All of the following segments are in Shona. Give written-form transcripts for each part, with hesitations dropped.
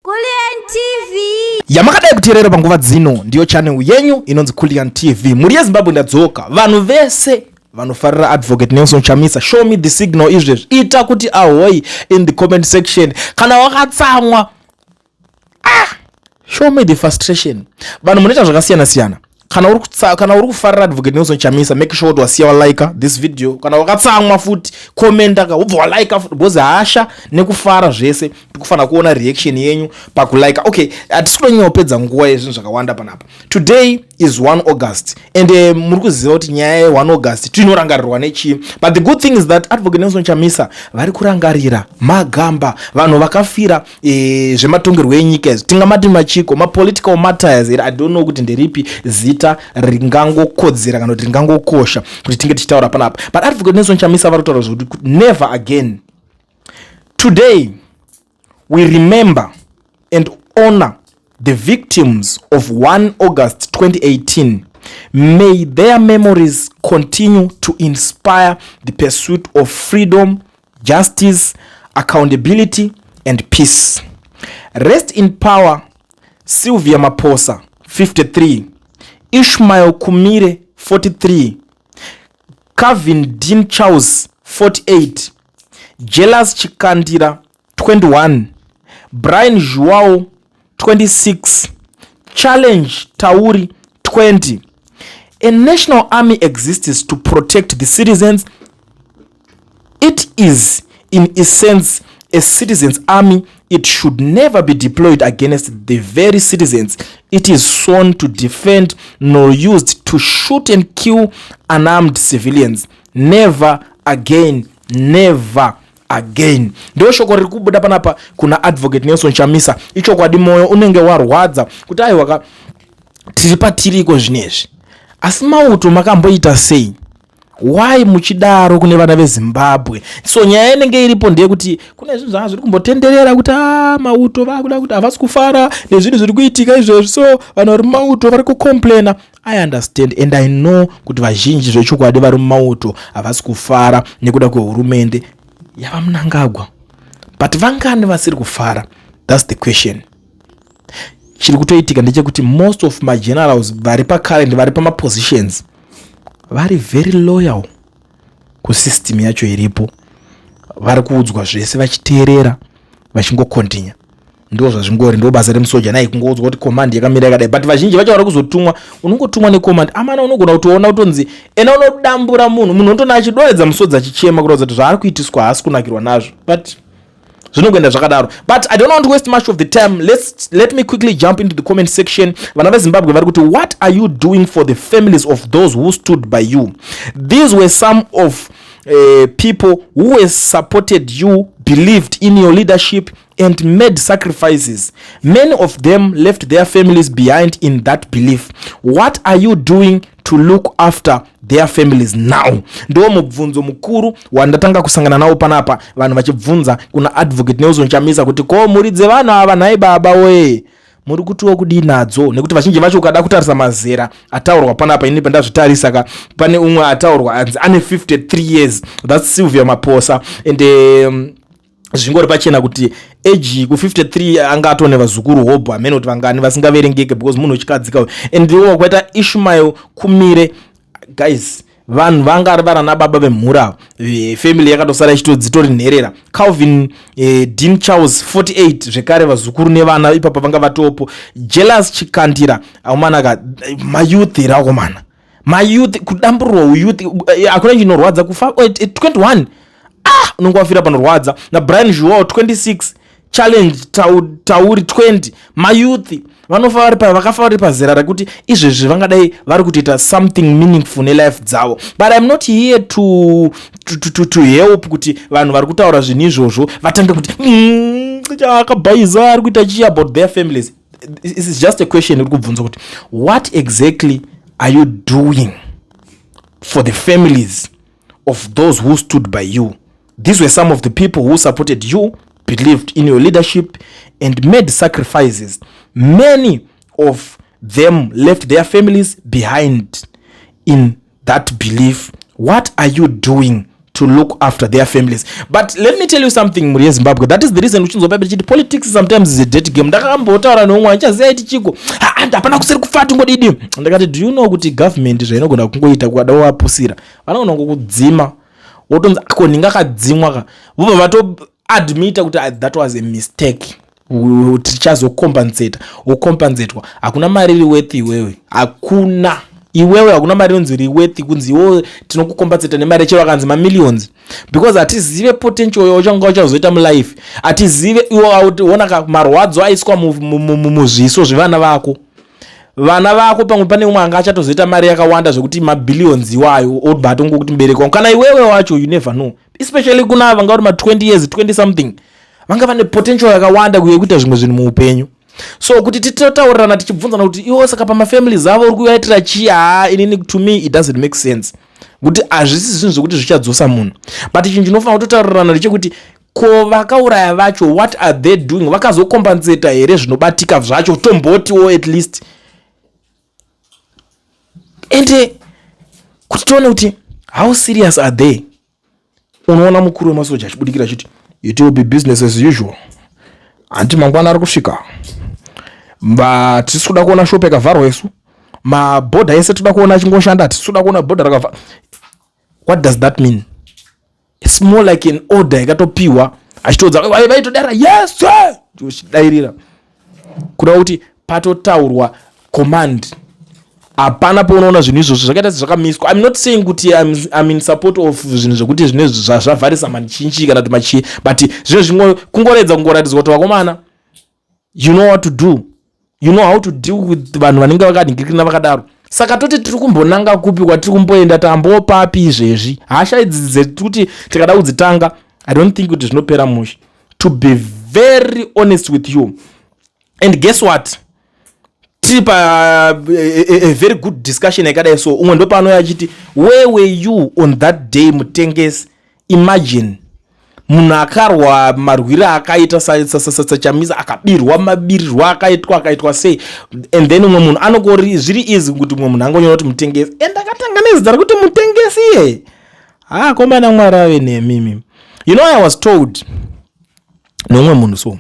Kulian TV yamakadai kuteerera panguva dzino ndiyo channel yenyu inonzi Kulian TV. Muri yeZimbabwe ndadzoka, vanhu vese vanofarira advocate Nelson Chamisa, show me the signal izvezvi, ita kuti ahoyi in the comment section. Kana wakatsamwa show me the frustration. Vanhu munoita zvakasiyana siyana. Kana uri kufarira advocate Nelson Chamisa, make sure kuti wasiya like this video. Kana wakatsamwa futi comment ubva wa like futi, because hasha nekufara zvese tikufana kuona reaction yenyu pakulike. Okay, atisi kutonyopedza nguva yezvinhu zvakawanda panapa. Today is 1 August and muri kuziva kuti nyaya ye 1 August tinorangarirwa nechi. But the good thing is that advocate Nelson Chamisa vari kurangarira magamba vanhu vakafira zvematongerwo enyika izvi, tingamati machiko, political matters. I don't know kuti nderipi zita ringangokodzera kana kuti ringangokosha kuti tinge tichitaura panapa. But advocate Nelson Chamisa vari kutaura kuti never again. Today we remember and honor the victims of 1 August 2018. May their memories continue to inspire the pursuit of freedom, justice, accountability, and peace. Rest in power, Sylvia Maposa, 53, Ishmael Kumire, 43, Kevin Dean Charles, 48, Jelas Chikandira, 21, Brian Joao, 26, Challenge Tauri, 20. A national army exists to protect the citizens. It is, in essence, a citizens' army. It should never be deployed against the very citizens it is sworn to defend, nor used to shoot and kill unarmed civilians. Never again, never again. Ndio shoko riri kubuda panapa kuna advocate Nelson Chamisa. Icho kwadi moyo unenge warwadza kuti aiwa tiri patiriko zvinezvi. Asi mauto makamboita sei? Why muchidaro kune vana veZimbabwe? So nyaya inenge iripo ndeye kuti kune zvinhu zviri kumbotenderera kuti mauto vakuda kuti havasi kufara nezvinhu zviri kuitika izvezvi, so vanhu vari mumauto vari kucomplaina. I understand and I know kuti vazhinji zvechokwadi vari mumauto havasi kufara nekuda kwehurumende yava Mnangagwa. But vangani vasiri kufara? That's the question. Chiri kutoitika ndechekuti most of my generals vari pacurrent, vari pamapositions, vari very loyal kusystem yacho iripo. Vari kuudzwa zvese vachiteerera vachingokontinya. Ndo zvazvingori, ndo basa remusoja naye kungoudzwa kuti command yakamira yakadai. But vazhinji vacho vari kuzotumwa, unongotumwa necommand. Amana unogona kutoona kutonzi ena unodambura munhu unotona achidoedza musodzi achichema kuratidza kuti zvaari kuitiswa haasi kunakirwa nazvo. But zvinokuenda zvakadaro. But I don't want to waste much of the time. Let me quickly jump into the comment section. Vana veZimbabwe vari kuti, what are you doing for the families of those who stood by you? These were some of people who supported you, believed in your leadership, and made sacrifices. Many of them left their families behind in that belief. What are you doing to look after their families now? Ndo mubvunzo mukuru wandatanga kusangana nawo panapa, vanhu vachibvunza kuna advocate Nelson Chamisa kuti ko muridze vanhu ava nhai baba we muri kutiwo kudi nadzo, nekuti vazhinji vacho ukada kutarisa mazera ataurwa panapa ini pandazvitarisa ka pane umwe ataurwa ane 53 years, that's Sylvia Maposa, and zvingori pachena kuti age ku 53 anga atone vazukuru hobo amene kuti vangani vasingaverengeke because munhu chikadzika. And ndiwo kwaita Ishmael Kumire, guys, vanhu vanga ari varana baba vemhura, family yakatosara ichitodzitori nherera. Calvin Dean Charles 48 zvekare vazukuru nevana ipapo vanga vatopo. Jelas Chikandira aumanaka mayouth rakomana, mayouth kudamburwa uyouth akuna chinorwadza kufa 21 unongo wafira panorwadza. Na Brian Joao 26, Challenge Tauri 20, mayouth vakafa vari pazera rekuti izvezvi vangadai vari kutoita something meaningful nelife dzavo. But I'm not here to help kuti vanhu vari kutaura zvinhu izvozvo vatange kuti akabhaiza ari kuita chi about their families. This is just a question iri kubvunza kuti what exactly are you doing for the families of those who stood by you? These were some of the people who supported you, believed in your leadership, and made sacrifices. Many of them left their families behind in that belief. What are you doing to to look after their families. But let me tell you something, muri Zimbabwe, that is the reason which is politics sometimes is a dirty game. Ndakambotaura nomwe achaziya iti chiko hapana kuseri kufati ngodidi ndakati do you know kuti government zvainogona kungoita kwada wapusira vanogona kukudzima wotonzi ako ndingakadzimwa ka vobva vato admita kuti that was a mistake tichazocompensate wocompensatwa hakuna mari iri worth iwewe hakuna mari inonzi iri worth kunzi iwo tinokucompensata nemari chero akanzi mamillions because hatizive potential yauchanga uchazoita mulife hatizive iwo ona marwadzo aiswa muzviso zvevana vako pamwe pane umwe anga achatozoita mari yakawanda zvekuti mabillions iwayo obatongo kuti mubereki wangu kana iwewe wacho you never know especially kuna vanga uri 20 years 20 something vanga vane potential yakawanda kuita zvimwe zvinhu muupenyu. So kuti titotaurirana tichibvunzana kuti iwo saka pamafamilies avo uri kuyaitira inini to me it doesn't make sense kuti hazvisi zvinhu zvokuti zvichadzosa munhu but chinhu chinofanira kutotaurirana ndechekuti ko vakauraya vacho what are they doing vakazokompensata here zvinobatika zvacho tombotiwo at least ende kuti tione kuti how serious are they. Unoona mukuru wemasoja achibudikira chiti it will be business as usual anti mangwana ari kusvika tisi kuda kuona shopu yakavharwa isu mabhodha ese toda kuona achingoshanda tisi kuda kuona bhodha rakavharwa. What does that mean? It's more like an order yakatopiwa achitodza vaitodara yes sir chidairira kuda kuti patotaurwa command hapana paunoona zvinhu izvozvo zvakaita zvakamiswa. I'm not saying kuti I'm in support of zvinhu zvokuti zvine zvavharisa machinchi kana kuti machii but zvino kungoredza kungoratidzwa kuti vakomana you know what to do, you know how to deal with vanhu vanenge vakadhingirikana vakadaro. Saka toti tiri kumbonanga kupi kwatiri kumboenda tambopapi izvezvi hasha idzi dzekuti tikada kudzitanga I don't think kuti zvinopera mushe, to be very honest with you. And guess what, a very good discussion yakadai so umwe ndo pano yachiti where were you on that day mutengesi. Imagine munhu akarwa marwire akaita Chamisa akabirwa mabirirwa akaitwa sei and then umwe munhu anokori zviri easy kuti umwe munhu angonyora kuti mutengesi and akatanga nezita rekuti mutengesi ye komana mwari ave nemimi. You know, I was told nomwe munhu so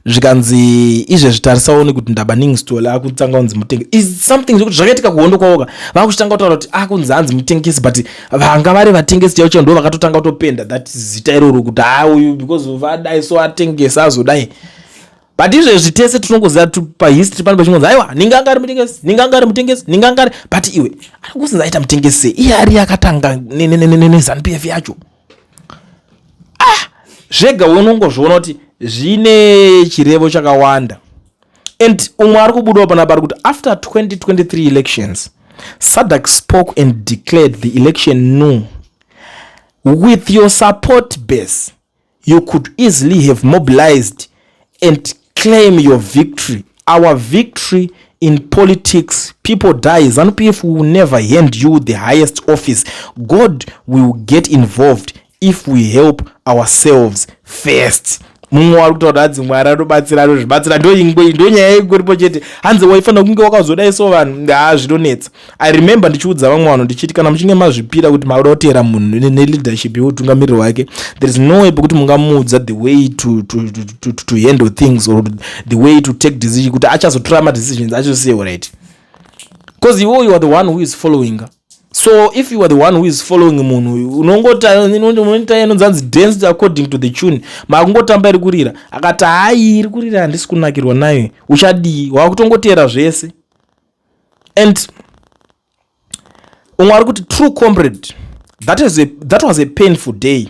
zvikanzi izvezvitarisaone kuti ndabaning stole akutanga kunzi mutengesi is something zvekuti zvakaitika kuhondo kwaoka vakuchitanga kutaura kuti akunzi hanzi mutengesi but vanga vari vatengesi chaicho ndo vakatotanga kutopenda that zita iroro kuti uyu because vadai so atengesi azodai but izvezvi tese tinongoziva pahistory pano pachingonzi aiwa ningangari mutengesi but iwe arikuzinza aita mutengesi sei iye ari akatanga nezanupf yacho zvega unongozviona kuti zvine chirevo chakawanda. And umwe ari kubudawo panapa ari kuti after 2023 elections SADC spoke and declared the election no. With your support base you could easily have mobilized and claim your victory. Our victory in politics, people die. ZANU-PF will never hand you the highest office. God will get involved if we help ourselves first. Mumwe wari kutaura hadzi mwari anobatsira anozvibatsira ndonyaya yegoripo chete hanzi waifanira kunge wakazodai so vanhu zvinonetsa. I remember ndichiudza vamwe vanhu ndichiti kana muchinge mazvipira kuti maoda kutera munhu neleadership yeutungamiriri wake there is no way pekuti mungamuudza the way to handle things or the way to take decision kuti achazotora madecisions achosiyewo right because you are the one who is following. So if you are the one who is following munhu unongoita inonzi dance according to the tune makungotamba iri kurira akati hai iri kurira handisi kunakirwa nayo uchadii wakutongotera zvese. And umwe ari kuti true comrade that was a painful day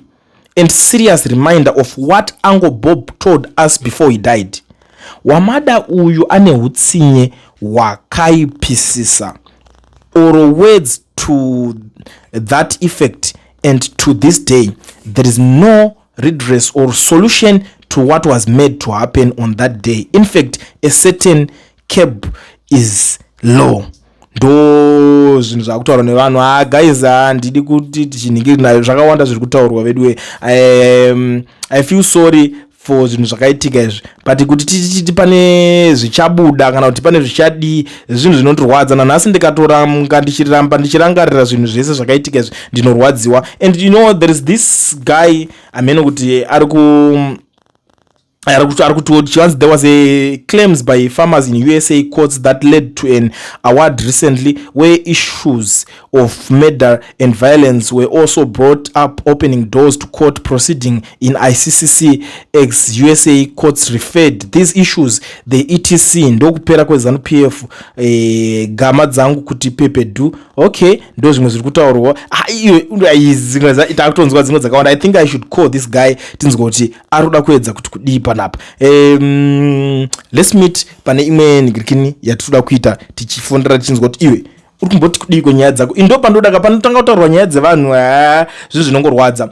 and serious reminder of what Uncle Bob told us before he died. Wamada uyu ane hutsinye wakaipisisa or words to that effect, and to this day there is no redress or solution to what was made to happen on that day. In fact, a certain cab is low. Ndo zvinhu zvakutaurwa nevanhu guys handidi kuti tichiningiri nayo zvakawanda zviri kutaurwa vedu I feel sorry for zvinhu zvakaitika izvi, but kuti titi pane zvichabuda kana kuti pane zvichadi zvinhu zvinondirwadza. Nanhasi ndikatoramba ndichirangarira zvinhu zvese zvakaitika izvi ndinorwadziwa. And you know, there is this guy amene kuti there was a claims by farmers in USA courts that led to an award recently where issues of murder and violence were also brought up, opening doors to court proceeding in ICCC ex-USA courts referred these issues the ETC ndokupera kweZANU-PF gama dzangu kuti pepedu. Okay, ndo zvimwe zviri kutaurwa. Itakutonzwa dzimwe dzakawanda. I think I should call this guy tinzwa kuti ari kuda kuedza kuti kudii panapa. Let's meet pane imwe nigirikini yatitoda kuita tichifondera tichinzwa kuti iwe uri kumboti kudii kwenyaya dzako. Indo pandoda panotanga kutaurwa nyaya dzevanhu zvinhu zvinongorwadza.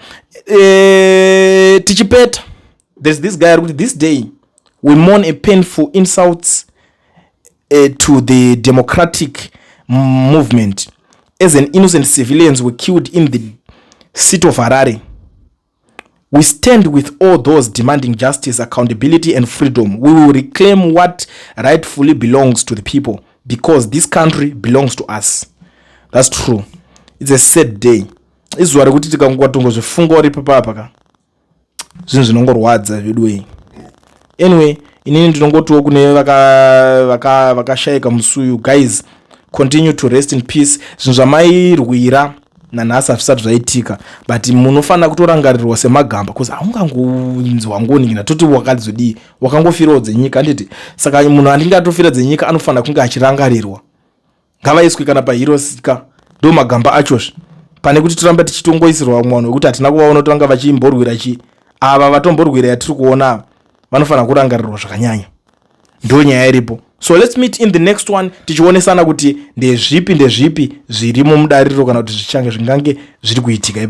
Tichipeta, there's this guy ari kuti this day we mourn a painful insults to the democratic movement as an innocent civilians were killed in the city of Harare. We stand with all those demanding justice, accountability, and freedom. We will reclaim what rightfully belongs to the people because this country belongs to us. That's true. It's a sad day. Izuwa rekuti tikangwatongo zvifungo uri papapa zvinhu zvinongorwadza zvedwei. Anyway, inini ndinongotiwo kune vakashayika musuyu. Guys, continue to rest in peace. Zvinhu zvamairwira nanhasi hazvisati zvaitika, but munofanira kutorangarirwa semagamba because haungangonzwa ngoningina toti wakadzodii wakangofirawo dzenyika handiti. Saka munhu anenge atofira dzenyika anofanira kunge achirangarirwa. Ngavaiswe kana pahirosika ndo magamba achozve, pane kuti toramba tichitongoisirwa mwana wekuti hatina kuvaona kuti vanga vachimborwira ava vatomborwira yatiri kuona vanofanira kurangarirwa zvakanyanya. Ndo nyaya iripo. So let's meet in the next one tichionesana kuti ndezvipi zviri mumudariro kana kuti zvichange zvingange zviri kuitika ipa.